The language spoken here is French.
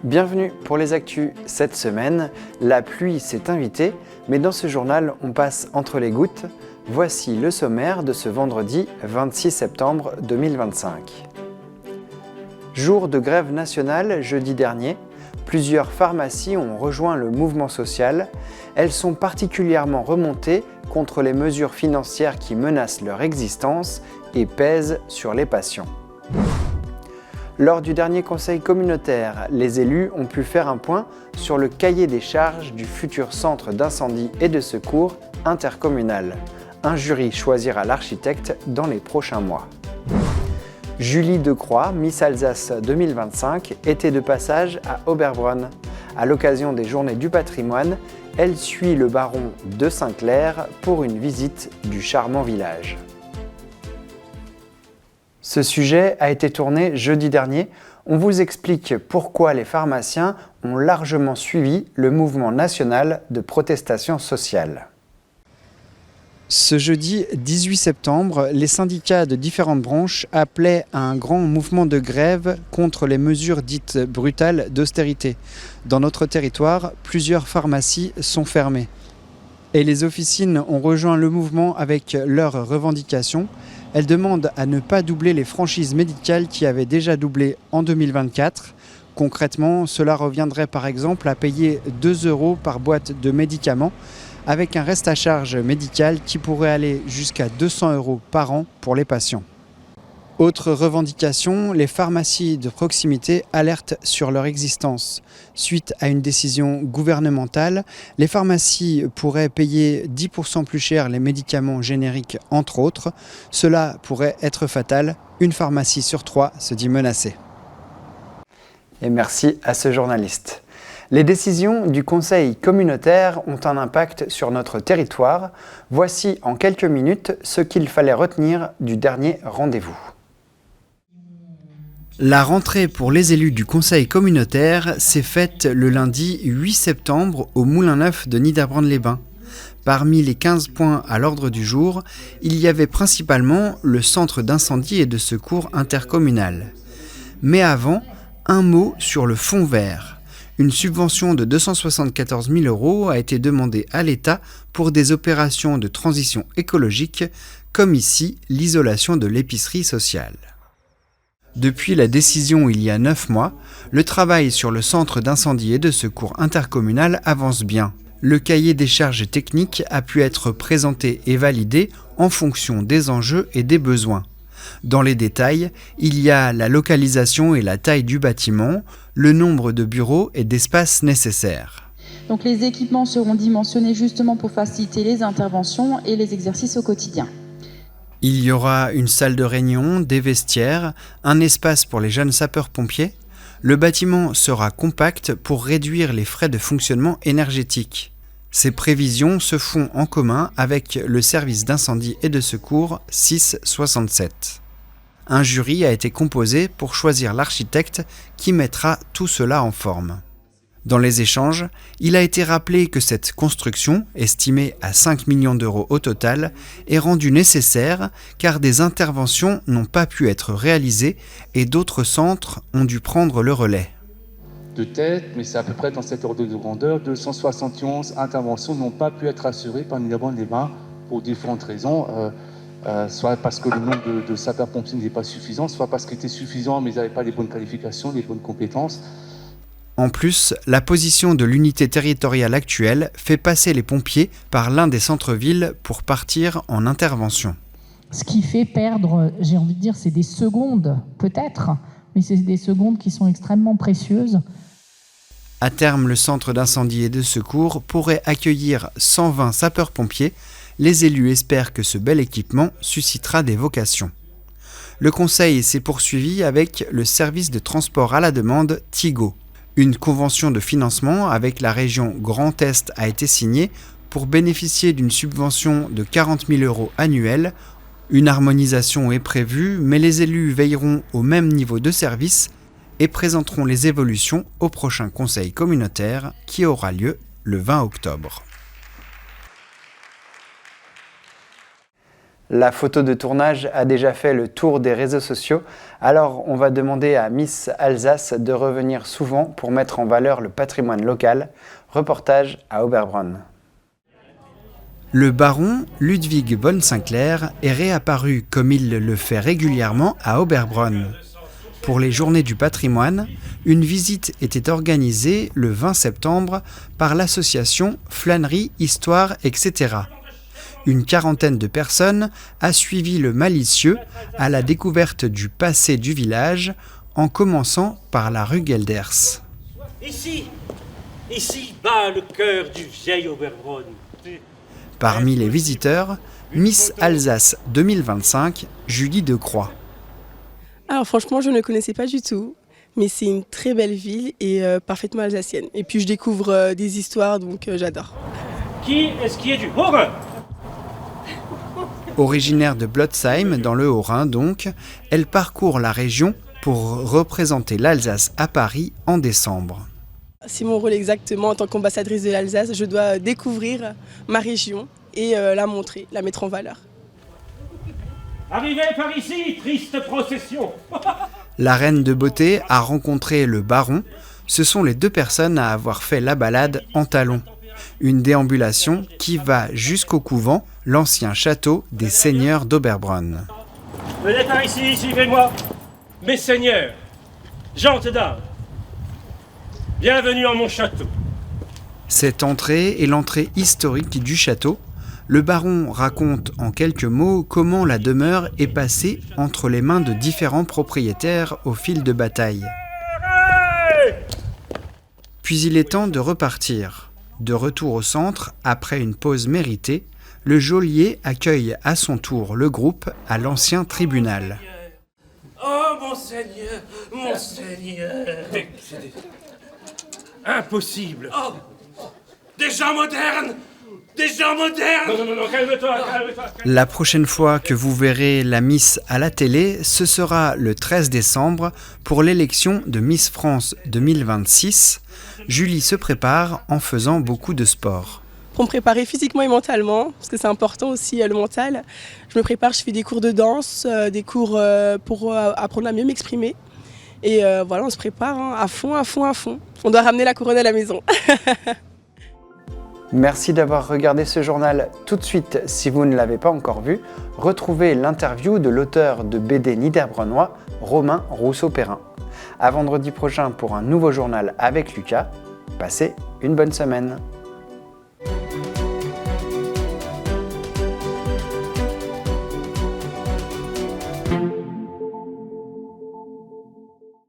Bienvenue pour les actus. Cette semaine, la pluie s'est invitée, mais dans ce journal, on passe entre les gouttes. Voici le sommaire de ce vendredi 26 septembre 2025. Jour de grève nationale jeudi dernier, plusieurs pharmacies ont rejoint le mouvement social. Elles sont particulièrement remontées contre les mesures financières qui menacent leur existence et pèsent sur les patients. Lors du dernier conseil communautaire, les élus ont pu faire un point sur le cahier des charges du futur centre d'incendie et de secours intercommunal. Un jury choisira l'architecte dans les prochains mois. Julie Decroix, Miss Alsace 2025, était de passage à Oberbronn. À l'occasion des Journées du patrimoine, elle suit le baron de Saint-Clair pour une visite du charmant village. Ce sujet a été tourné jeudi dernier. On vous explique pourquoi les pharmaciens ont largement suivi le mouvement national de protestation sociale. Ce jeudi 18 septembre, les syndicats de différentes branches appelaient à un grand mouvement de grève contre les mesures dites brutales d'austérité. Dans notre territoire, plusieurs pharmacies sont fermées. Et les officines ont rejoint le mouvement avec leurs revendications. Elles demandent à ne pas doubler les franchises médicales qui avaient déjà doublé en 2024. Concrètement, cela reviendrait par exemple à payer 2 € par boîte de médicaments, avec un reste à charge médical qui pourrait aller jusqu'à 200 € par an pour les patients. Autre revendication, les pharmacies de proximité alertent sur leur existence. Suite à une décision gouvernementale, les pharmacies pourraient payer 10% plus cher les médicaments génériques, entre autres. Cela pourrait être fatal. Une pharmacie sur 3 se dit menacée. Et merci à ce journaliste. Les décisions du Conseil communautaire ont un impact sur notre territoire. Voici en quelques minutes ce qu'il fallait retenir du dernier rendez-vous. La rentrée pour les élus du Conseil communautaire s'est faite le lundi 8 septembre au Moulin Neuf de Niederbronn-les-Bains. Parmi les 15 points à l'ordre du jour, il y avait principalement le centre d'incendie et de secours intercommunal. Mais avant, un mot sur le fonds vert. Une subvention de 274 000 € a été demandée à l'État pour des opérations de transition écologique, comme ici l'isolation de l'épicerie sociale. Depuis la décision il y a 9 mois, le travail sur le centre d'incendie et de secours intercommunal avance bien. Le cahier des charges techniques a pu être présenté et validé en fonction des enjeux et des besoins. Dans les détails, il y a la localisation et la taille du bâtiment, le nombre de bureaux et d'espaces nécessaires. Donc les équipements seront dimensionnés justement pour faciliter les interventions et les exercices au quotidien. Il y aura une salle de réunion, des vestiaires, un espace pour les jeunes sapeurs-pompiers. Le bâtiment sera compact pour réduire les frais de fonctionnement énergétique. Ces prévisions se font en commun avec le service d'incendie et de secours 667. Un jury a été composé pour choisir l'architecte qui mettra tout cela en forme. Dans les échanges, il a été rappelé que cette construction, estimée à 5 millions d'euros au total, est rendue nécessaire car des interventions n'ont pas pu être réalisées et d'autres centres ont dû prendre le relais. De tête, mais c'est à peu près dans cette ordre de grandeur, 271 interventions n'ont pas pu être assurées par Niederbronn-les-Bains pour différentes raisons, soit parce que le nombre de sapeurs-pompiers n'était pas suffisant, soit parce qu'il était suffisant mais ils n'avaient pas les bonnes qualifications, les bonnes compétences. En plus, la position de l'unité territoriale actuelle fait passer les pompiers par l'un des centres-villes pour partir en intervention. Ce qui fait perdre, j'ai envie de dire, c'est des secondes peut-être, mais c'est des secondes qui sont extrêmement précieuses. À terme, le centre d'incendie et de secours pourrait accueillir 120 sapeurs-pompiers. Les élus espèrent que ce bel équipement suscitera des vocations. Le conseil s'est poursuivi avec le service de transport à la demande Tigo. Une convention de financement avec la région Grand Est a été signée pour bénéficier d'une subvention de 40 000 € annuels. Une harmonisation est prévue, mais les élus veilleront au même niveau de service et présenteront les évolutions au prochain conseil communautaire qui aura lieu le 20 octobre. La photo de tournage a déjà fait le tour des réseaux sociaux, alors on va demander à Miss Alsace de revenir souvent pour mettre en valeur le patrimoine local. Reportage à Oberbronn. Le baron Ludwig von Sinclair est réapparu comme il le fait régulièrement à Oberbronn. Pour les Journées du patrimoine, une visite était organisée le 20 septembre par l'association Flânerie, Histoire, etc. Une quarantaine de personnes a suivi le malicieux à la découverte du passé du village, en commençant par la rue Gelders. Ici bat le cœur du vieil Oberbronn. Parmi les visiteurs, Miss Alsace 2025, Julie Decroix. Alors franchement, je ne connaissais pas du tout, mais c'est une très belle ville et parfaitement alsacienne. Et puis je découvre des histoires, donc j'adore. Qui est-ce qui est du Haut-Rhin? Originaire de Blotzheim, dans le Haut-Rhin donc, elle parcourt la région pour représenter l'Alsace à Paris en décembre. C'est mon rôle exactement en tant qu'ambassadrice de l'Alsace. Je dois découvrir ma région et la montrer, la mettre en valeur. Arrivez par ici, triste procession. La reine de beauté a rencontré le baron. Ce sont les deux personnes à avoir fait la balade en talons. Une déambulation qui va jusqu'au couvent, l'ancien château des seigneurs d'Oberbronn. Venez par ici, suivez-moi. Mes seigneurs, gentes dames, bienvenue en mon château. Cette entrée est l'entrée historique du château. Le baron raconte en quelques mots comment la demeure est passée entre les mains de différents propriétaires au fil de bataille. Puis il est temps de repartir. De retour au centre, après une pause méritée, le geôlier accueille à son tour le groupe à l'ancien tribunal. Oh, mon seigneur, mon seigneur. Impossible. Oh, des gens modernes. Des gens modernes. Non, calme-toi. La prochaine fois que vous verrez la Miss à la télé, ce sera le 13 décembre pour l'élection de Miss France 2026. Julie se prépare en faisant beaucoup de sport. Pour me préparer physiquement et mentalement, parce que c'est important aussi le mental, je me prépare, je fais des cours de danse, des cours pour apprendre à mieux m'exprimer. Et voilà, on se prépare à fond. On doit ramener la couronne à la maison. Merci d'avoir regardé ce journal. Tout de suite, si vous ne l'avez pas encore vu, retrouvez l'interview de l'auteur de BD niederbronnois, Romain Rousseau-Perrin. À vendredi prochain pour un nouveau journal avec Lucas. Passez une bonne semaine.